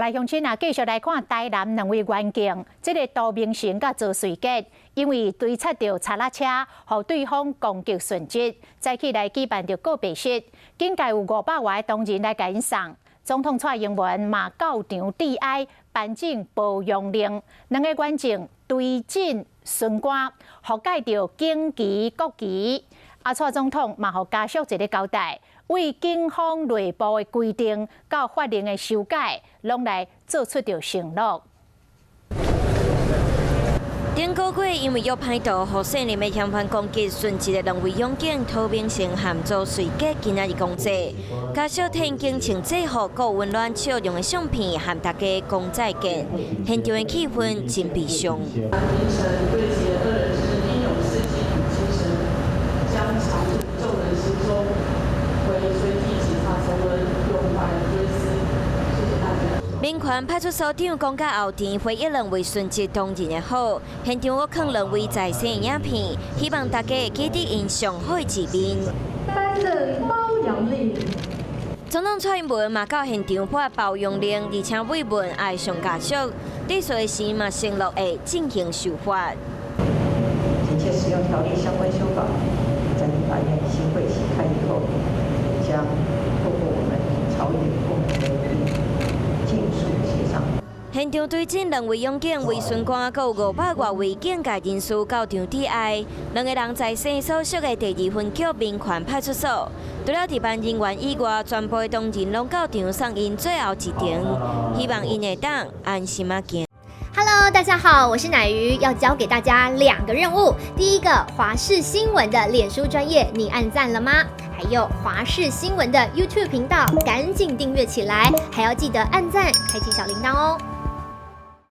来乡亲啊，继续来看台南两位员警，这个杜明成甲周瑞杰，因为追测到查拉车，互对方攻击损失，再起来举办着告别式，警界有500外的同仁来甲因送。总统蔡英文嘛到场致哀，颁证保养令，两个员警对阵巡官，互改着警旗国旗。蔡总统嘛互家属一个交代。 为警方内部的规定到法令的修改，拢来做出着承诺。顶个月因为要歹道，互姓林的嫌犯攻击殉职的两位勇警涂明成和周瑞杰，今仔日公祭，家属天经请制服，有温暖笑容的相片，和大家讲再见。现场的气氛真悲伤。凌晨对结恶人之英勇事迹与精神，将藏入众人心中。 民权派出所长讲到后天回忆两位殉职同仁的好，现场我放两位在生的影片，希望大家会记得因上好的一面。颁证褒扬令。总统蔡英文嘛到现场发褒扬令，而且慰问爱上家属，对随时嘛承诺会进行修法。紧切使用条例相关修法，在立法院新会期开以后，将透过我们朝野共同的努力。 现场对阵两位勇警、卫巡官，还有500多位警界人士到场致哀。两个人在生所属的第2分局民权派出所，除了值班人员以外，全部的同仁拢到场送因最后一程，希望因会当安心啊行。 Hello， 大家好，我是乃瑜，要教给大家2个任务。第一个，华视新闻的脸书专页，你按赞了吗？还有华视新闻的 YouTube 频道，赶紧订阅起来，还要记得按赞，开启小铃铛哦。